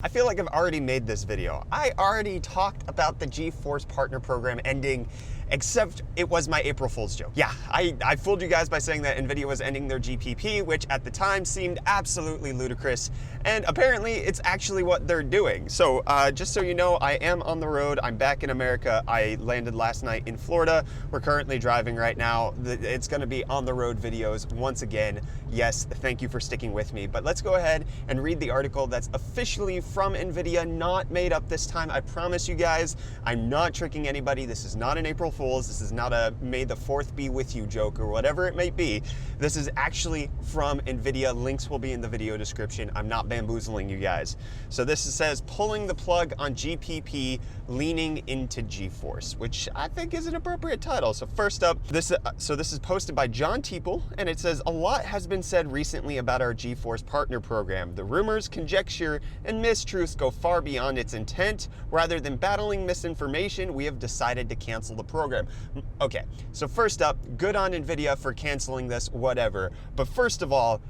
I feel like I've already made this video. I already talked about the GeForce Partner Program ending, except it was my April Fool's joke. Yeah, I fooled you guys by saying that Nvidia was ending their GPP, which at the time seemed absolutely ludicrous, and apparently it's actually what they're doing. So just so you know, I am on the road. I'm back in America. I landed last night in Florida. We're currently driving right now. It's gonna be on the road videos once again. Yes, thank you for sticking with me, but let's go ahead and read the article that's officially from Nvidia, not made up this time. I promise you guys, I'm not tricking anybody. This is not an April Fool's. This is not a may the 4th be with you joke or whatever it may be. This is actually from Nvidia. Links will be in the video description. I'm not bamboozling you guys. So this says pulling the plug on GPP, leaning into GeForce, which I think is an appropriate title. So first up, this is posted by John Teeple, and it says, a lot has been said recently about our GeForce Partner Program. The rumors, conjecture, and mistruths go far beyond its intent. Rather than battling misinformation, we have decided to cancel the program. Okay, so first up, good on Nvidia for canceling this, whatever. But first of all,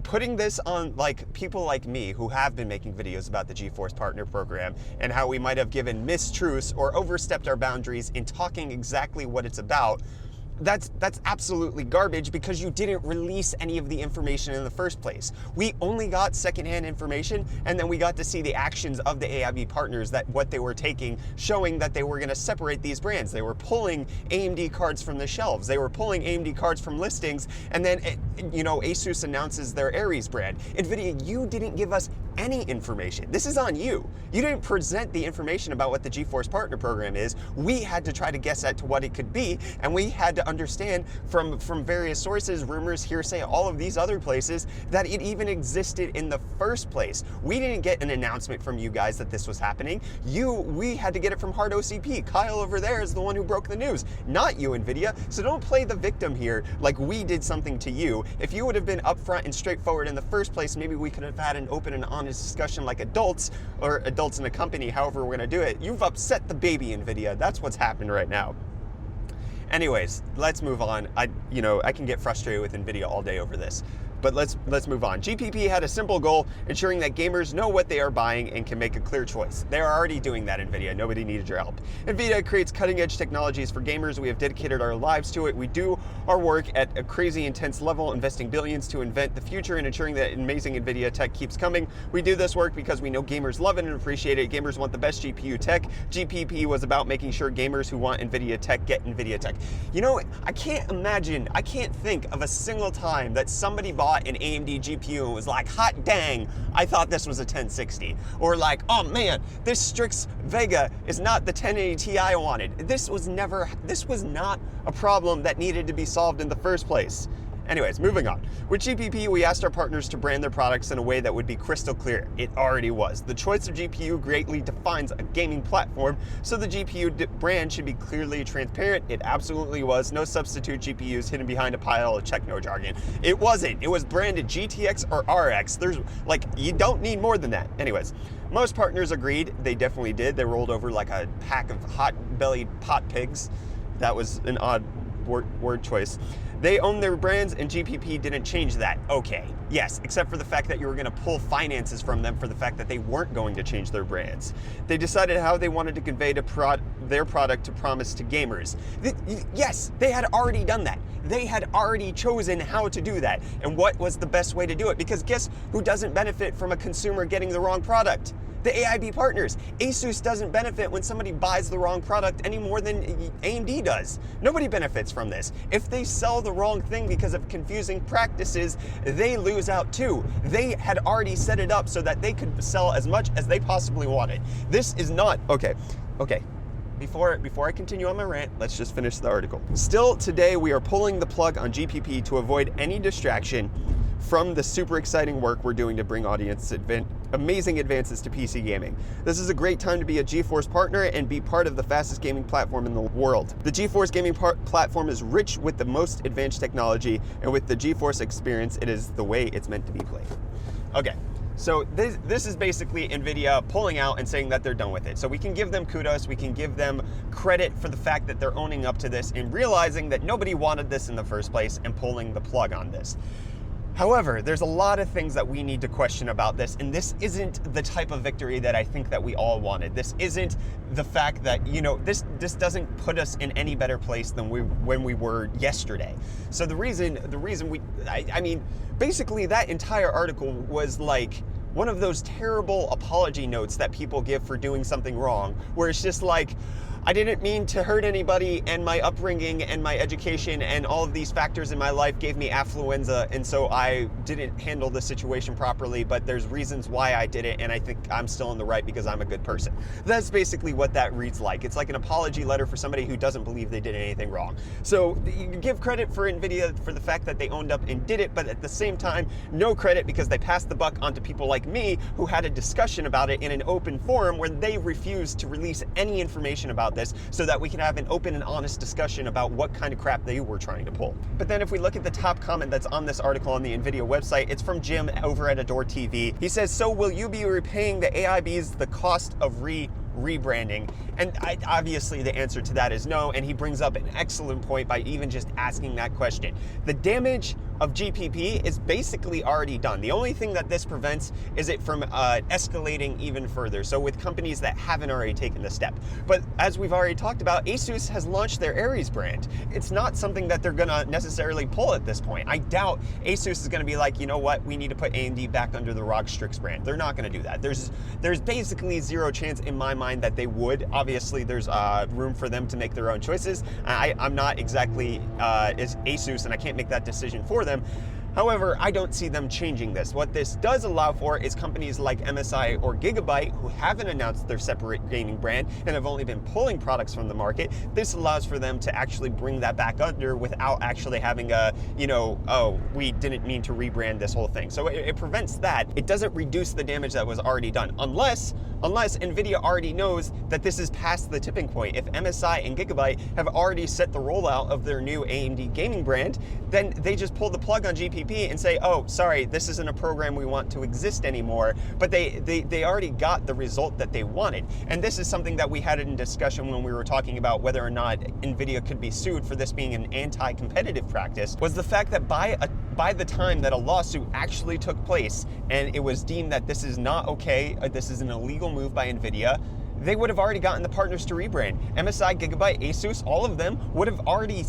putting this on people like me who have been making videos about the GeForce Partner Program and how we might have given mistruths or overstepped our boundaries in talking exactly what it's about, that's absolutely garbage because you didn't release any of the information in the first place. We only got secondhand information, and then we got to see the actions of the AIB partners, that what they were taking, showing that they were going to separate these brands. They were pulling AMD cards from the shelves. They were pulling AMD cards from listings, and then Asus announces their Aries brand. Nvidia, you didn't give us any information. This is on you. You didn't present the information about what the GeForce Partner Program is. We had to try to guess at to what it could be, and we had to understand from various sources, rumors, hearsay, all of these other places, that it even existed in the first place. We didn't get an announcement from you guys that this was happening. We had to get it from Hard OCP. Kyle over there is the one who broke the news, not you, Nvidia. So don't play the victim here like we did something to you. If you would have been upfront and straightforward in the first place, maybe we could have had an open and honest discussion like adults, or adults in a company, however we're gonna do it. You've upset the baby, Nvidia. That's what's happened right now. Anyways, let's move on. I can get frustrated with Nvidia all day over this, but let's move on. GPP had a simple goal, ensuring that gamers know what they are buying and can make a clear choice. They are already doing that, Nvidia. Nobody needed your help. Nvidia creates cutting-edge technologies for gamers. We have dedicated our lives to it. We do our work at a crazy intense level, investing billions to invent the future and ensuring that amazing Nvidia tech keeps coming. We do this work because we know gamers love it and appreciate it. Gamers want the best GPU tech. GPP was about making sure gamers who want Nvidia tech get Nvidia tech. I can't think of a single time that somebody bought an AMD GPU and was like, hot dang, I thought this was a 1060. Or like, oh man, this Strix Vega is not the 1080 Ti I wanted. This was not a problem that needed to be solved in the first place. Anyways, moving on. With GPP, we asked our partners to brand their products in a way that would be crystal clear. It already was. The choice of GPU greatly defines a gaming platform, so the GPU brand should be clearly transparent. It absolutely was. No substitute GPUs hidden behind a pile of techno jargon. It wasn't. It was branded GTX or RX. You don't need more than that. Anyways, most partners agreed. They definitely did. They rolled over like a pack of hot-bellied pot pigs. That was an odd word choice. They own their brands, and GPP didn't change that. Okay, yes, except for the fact that you were going to pull finances from them for the fact that they weren't going to change their brands. They decided how they wanted to convey their product to promise to gamers. Yes, they had already done that. They had already chosen how to do that, and what was the best way to do it? Because guess who doesn't benefit from a consumer getting the wrong product? The AIB partners. Asus doesn't benefit when somebody buys the wrong product any more than AMD does. Nobody benefits from this. If they sell the wrong thing because of confusing practices, they lose out too. They had already set it up so that they could sell as much as they possibly wanted. This is not, okay. Before I continue on my rant, let's just finish the article. Still today, we are pulling the plug on GPP to avoid any distraction from the super exciting work we're doing to bring amazing advances to PC gaming. This is a great time to be a GeForce partner and be part of the fastest gaming platform in the world. The GeForce gaming platform is rich with the most advanced technology, and with the GeForce experience, it is the way it's meant to be played. Okay. So this is basically Nvidia pulling out and saying that they're done with it. So we can give them kudos, we can give them credit for the fact that they're owning up to this and realizing that nobody wanted this in the first place and pulling the plug on this. However, there's a lot of things that we need to question about this, and this isn't the type of victory that I think that we all wanted. This isn't the fact that, this doesn't put us in any better place than when we were yesterday. So the reason basically that entire article was like one of those terrible apology notes that people give for doing something wrong, where it's just like, I didn't mean to hurt anybody, and my upbringing and my education and all of these factors in my life gave me affluenza, and so I didn't handle the situation properly, but there's reasons why I did it, and I think I'm still in the right because I'm a good person. That's basically what that reads like. It's like an apology letter for somebody who doesn't believe they did anything wrong. So you give credit for Nvidia for the fact that they owned up and did it, but at the same time, no credit because they passed the buck onto people like me who had a discussion about it in an open forum where they refused to release any information about this so that we can have an open and honest discussion about what kind of crap they were trying to pull. But then if we look at the top comment that's on this article on the Nvidia website, it's from Jim over at Adore TV. He says, so will you be repaying the AIBs the cost of rebranding? And obviously the answer to that is no, and he brings up an excellent point by even just asking that question. The damage of GPP is basically already done. The only thing that this prevents is it from escalating even further, so with companies that haven't already taken the step. But as we've already talked about, ASUS has launched their Aries brand. It's not something that they're gonna necessarily pull at this point. I doubt ASUS is gonna be like, you know what, we need to put AMD back under the ROG Strix brand. They're not gonna do that. There's basically zero chance in my mind that they would. Obviously, there's room for them to make their own choices. I'm not exactly as ASUS, and I can't make that decision for them. However, I don't see them changing this. What this does allow for is companies like MSI or Gigabyte, who haven't announced their separate gaming brand and have only been pulling products from the market. This allows for them to actually bring that back under without actually having a, oh, we didn't mean to rebrand this whole thing. So it prevents that. It doesn't reduce the damage that was already done, unless Nvidia already knows that this is past the tipping point. If MSI and Gigabyte have already set the rollout of their new AMD gaming brand, then they just pull the plug on GPP and say, oh, sorry, this isn't a program we want to exist anymore. But they already got the result that they wanted. And this is something that we had in discussion when we were talking about whether or not Nvidia could be sued for this being an anti-competitive practice, was the fact that by the time that a lawsuit actually took place and it was deemed that this is not okay, this is an illegal move by Nvidia, they would have already gotten the partners to rebrand. MSI, Gigabyte, ASUS, all of them would have already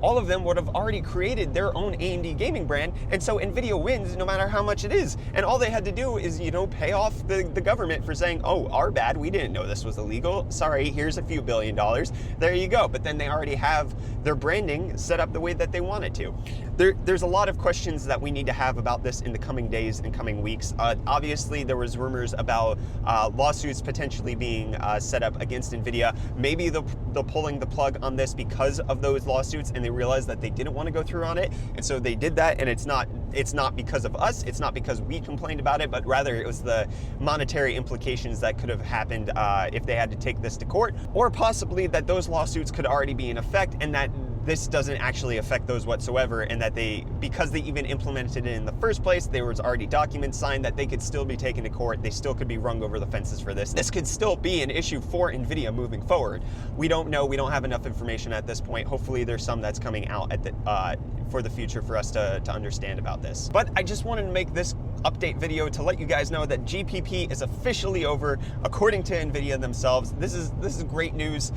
all of them would have already created their own AMD gaming brand, and so Nvidia wins no matter how much it is. And all they had to do is, pay off the government for saying, oh, our bad, we didn't know this was illegal. Sorry, here's a few $1 billion. There you go. But then they already have their branding set up the way that they want it to. There's a lot of questions that we need to have about this in the coming days and coming weeks. Obviously, there was rumors about lawsuits potentially being set up against Nvidia. Maybe they're pulling the plug on this because of those lawsuits, and they realized that they didn't want to go through on it, and so they did that. And it's not because of us, it's not because we complained about it, but rather it was the monetary implications that could have happened if they had to take this to court, or possibly that those lawsuits could already be in effect and that this doesn't actually affect those whatsoever, and that because they even implemented it in the first place, there was already documents signed that they could still be taken to court. They still could be rung over the fences for this. This could still be an issue for Nvidia moving forward. We don't know. We don't have enough information at this point. Hopefully there's some that's coming out for the future for us to understand about this. But I just wanted to make this update video to let you guys know that GPP is officially over, according to Nvidia themselves. This is great news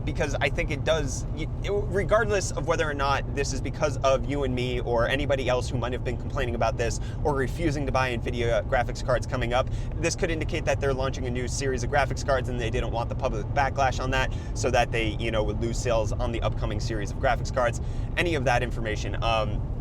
because I think it does, regardless of whether or not this is because of you and me or anybody else who might have been complaining about this or refusing to buy Nvidia graphics cards coming up, this could indicate that they're launching a new series of graphics cards and they didn't want the public backlash on that, so that they would lose sales on the upcoming series of graphics cards. Any of that information.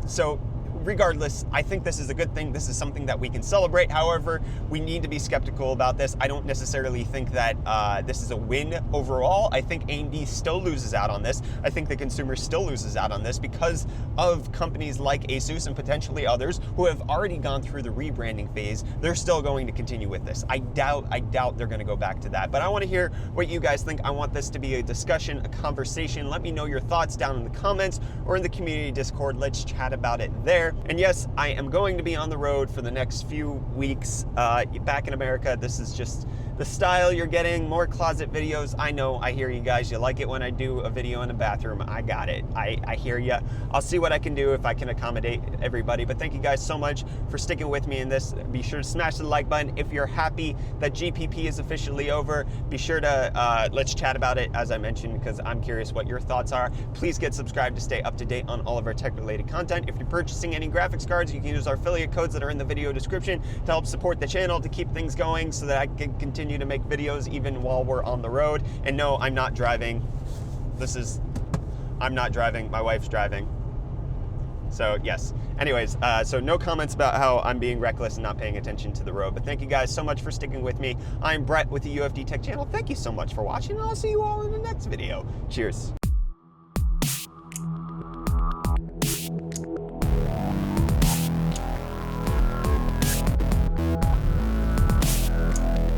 So regardless, I think this is a good thing. This is something that we can celebrate. However, we need to be skeptical about this. I don't necessarily think that this is a win overall. I think AMD still loses out on this. I think the consumer still loses out on this because of companies like ASUS and potentially others who have already gone through the rebranding phase. They're still going to continue with this. I doubt they're going to go back to that. But I want to hear what you guys think. I want this to be a discussion, a conversation. Let me know your thoughts down in the comments or in the community Discord. Let's chat about it there. there. And yes, I am going to be on the road for the next few weeks back in America. This is just the style you're getting, more closet videos. I know, I hear you guys. You like it when I do a video in a bathroom. I got it. I hear you. I'll see what I can do if I can accommodate everybody. But thank you guys so much for sticking with me in this. Be sure to smash the like button. If you're happy that GPP is officially over, be sure to, let's chat about it, as I mentioned, because I'm curious what your thoughts are. Please get subscribed to stay up to date on all of our tech-related content. If you're purchasing any graphics cards, you can use our affiliate codes that are in the video description to help support the channel, to keep things going so that I can continue to make videos even while we're on the road. And no, I'm not driving. I'm not driving, my wife's driving. So yes, anyways, so no comments about how I'm being reckless and not paying attention to the road, but thank you guys so much for sticking with me. I'm Brett with the UFD Tech channel. Thank you so much for watching, and I'll see you all in the next video. Cheers.